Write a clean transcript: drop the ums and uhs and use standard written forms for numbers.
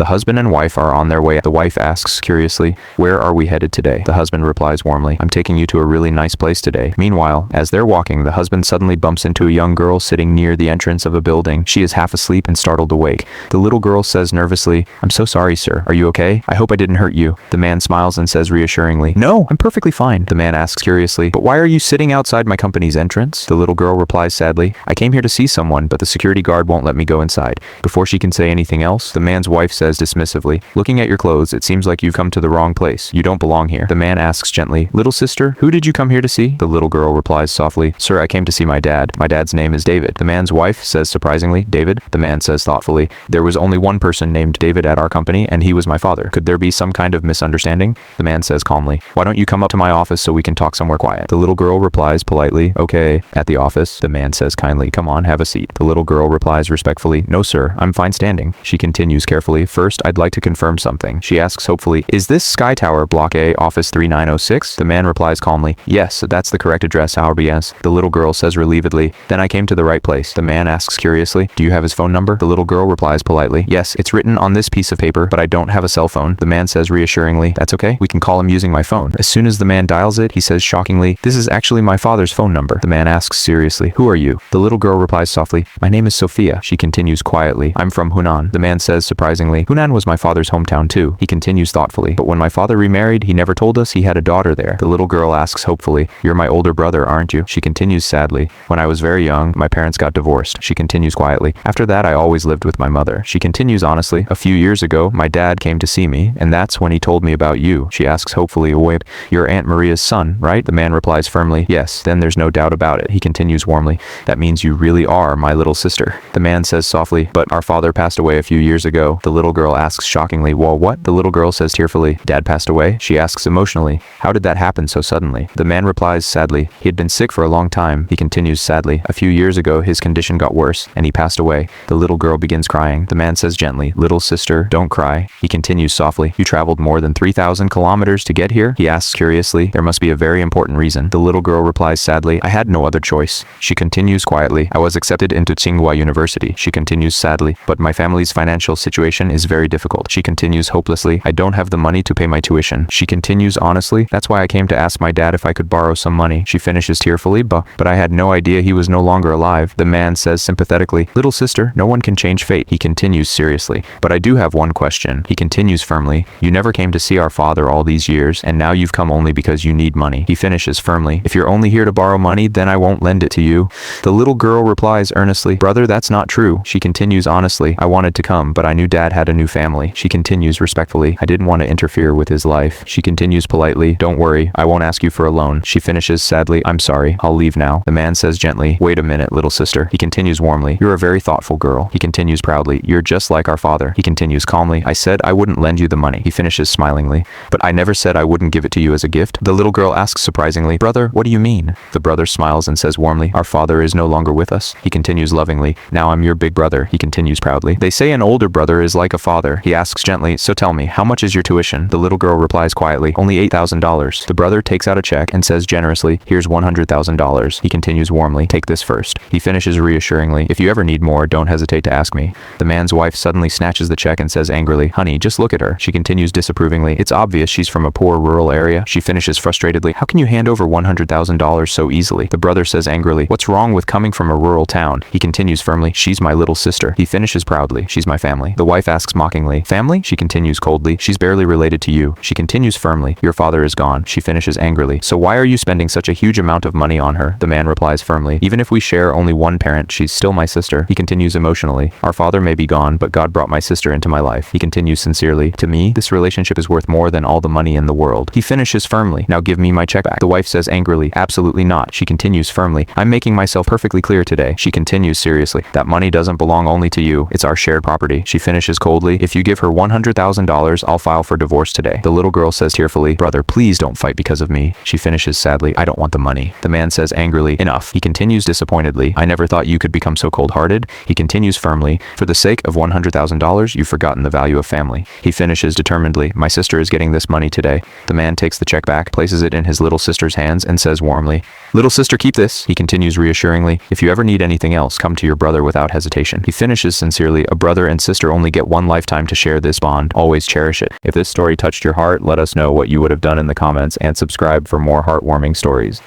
The husband and wife are on their way. The wife asks curiously, "Where are we headed today?" The husband replies warmly, "I'm taking you to a really nice place today." Meanwhile, as they're walking, the husband suddenly bumps into a young girl sitting near the entrance of a building. She is half asleep and startled awake. The little girl says nervously, "I'm so sorry, sir. Are you okay? I hope I didn't hurt you." The man smiles and says reassuringly, "No, I'm perfectly fine." The man asks curiously, "But why are you sitting outside my company's entrance?" The little girl replies sadly, "I came here to see someone, but the security guard won't let me go inside." Before she can say anything else, the man's wife says dismissively, "Looking at your clothes, it seems like you've come to the wrong place. You don't belong here." The man asks gently, "Little sister, who did you come here to see?" The little girl replies softly, "Sir, I came to see my dad. My dad's name is David." The man's wife says surprisingly, "David?" The man says thoughtfully, "There was only one person named David at our company, and he was my father. Could there be some kind of misunderstanding?" The man says calmly, "Why don't you come up to my office so we can talk somewhere quiet?" The little girl replies politely, "Okay." At the office, the man says kindly, "Come on, have a seat." The little girl replies respectfully, "No sir, I'm fine standing." She continues carefully, "First, I'd like to confirm something." She asks hopefully, "Is this Sky Tower, Block A, Office 3906? The man replies calmly, "Yes, that's the correct address, RBS." The little girl says relievedly, "Then I came to the right place." The man asks curiously, "Do you have his phone number?" The little girl replies politely, "Yes, it's written on this piece of paper, but I don't have a cell phone." The man says reassuringly, "That's okay, we can call him using my phone." As soon as the man dials it, he says shockingly, "This is actually my father's phone number." The man asks seriously, "Who are you?" The little girl replies softly, "My name is Sophia." She continues quietly, "I'm from Hunan." The man says surprisingly, "Hunan was my father's hometown too." He continues thoughtfully, "But when my father remarried, he never told us he had a daughter there." The little girl asks hopefully, "You're my older brother, aren't you?" She continues sadly, "When I was very young, my parents got divorced." She continues quietly, "After that, I always lived with my mother." She continues honestly, "A few years ago, my dad came to see me, and that's when he told me about you." She asks hopefully, "Wait, you're Aunt Maria's son, right?" The man replies firmly, "Yes." Then there's no doubt about it. He continues warmly, "That means you really are my little sister." The man says softly, "But our father passed away a few years ago." The little girl asks shockingly, "Well, what?" The little girl says tearfully, "Dad passed away?" She asks emotionally, "How did that happen so suddenly?" The man replies sadly, "He had been sick for a long time." He continues sadly, "A few years ago his condition got worse, and he passed away." The little girl begins crying. The man says gently, "Little sister, don't cry." He continues softly, "You traveled more than 3,000 kilometers to get here?" He asks curiously, "There must be a very important reason." The little girl replies sadly, "I had no other choice." She continues quietly, "I was accepted into Tsinghua University." She continues sadly, "But my family's financial situation is very difficult." She continues hopelessly, "I don't have the money to pay my tuition." She continues honestly, "That's why I came to ask my dad if I could borrow some money." She finishes tearfully, but I had no idea he was no longer alive." The man says sympathetically, "Little sister, no one can change fate." He continues seriously, "But I do have one question." He continues firmly, "You never came to see our father all these years, and now you've come only because you need money." He finishes firmly, "If you're only here to borrow money, then I won't lend it to you." The little girl replies earnestly, "Brother, that's not true." She continues honestly, "I wanted to come, but I knew dad had a new family." She continues respectfully, "I didn't want to interfere with his life." She continues politely, "Don't worry, I won't ask you for a loan." She finishes sadly, "I'm sorry, I'll leave now." The man says gently, "Wait a minute, little sister." He continues warmly, "You're a very thoughtful girl." He continues proudly, "You're just like our father." He continues calmly, "I said I wouldn't lend you the money." He finishes smilingly, "But I never said I wouldn't give it to you as a gift." The little girl asks surprisingly, "Brother, what do you mean?" The brother smiles and says warmly, "Our father is no longer with us." He continues lovingly, "Now I'm your big brother." He continues proudly, "They say an older brother is like a father." He asks gently, "So tell me, how much is your tuition?" The little girl replies quietly, "Only $8,000. The brother takes out a check and says generously, "Here's $100,000. He continues warmly, "Take this first." He finishes reassuringly, "If you ever need more, don't hesitate to ask me." The man's wife suddenly snatches the check and says angrily, "Honey, just look at her." She continues disapprovingly, "It's obvious she's from a poor rural area." She finishes frustratedly, "How can you hand over $100,000 so easily?" The brother says angrily, "What's wrong with coming from a rural town?" He continues firmly, "She's my little sister." He finishes proudly, "She's my family." The wife asks mockingly, "Family?" She continues coldly, "She's barely related to you." She continues firmly, "Your father is gone." She finishes angrily, "So why are you spending such a huge amount of money on her?" The man replies firmly, "Even if we share only one parent, she's still my sister." He continues emotionally, "Our father may be gone, but God brought my sister into my life." He continues sincerely, "To me, this relationship is worth more than all the money in the world." He finishes firmly, "Now give me my check back." The wife says angrily, "Absolutely not." She continues firmly, "I'm making myself perfectly clear today." She continues seriously, "That money doesn't belong only to you. It's our shared property." She finishes coldly, "If you give her $100,000, I'll file for divorce today." The little girl says tearfully, "Brother, please don't fight because of me." She finishes sadly, "I don't want the money." The man says angrily, "Enough." He continues disappointedly, "I never thought you could become so cold-hearted." He continues firmly, "For the sake of $100,000, you've forgotten the value of family." He finishes determinedly, "My sister is getting this money today." The man takes the check back, places it in his little sister's hands, and says warmly, "Little sister, keep this." He continues reassuringly, "If you ever need anything else, come to your brother without hesitation." He finishes sincerely, "A brother and sister only get one lifetime to share this bond. Always cherish it. If this story touched your heart, let us know what you would have done in the comments and subscribe for more heartwarming stories.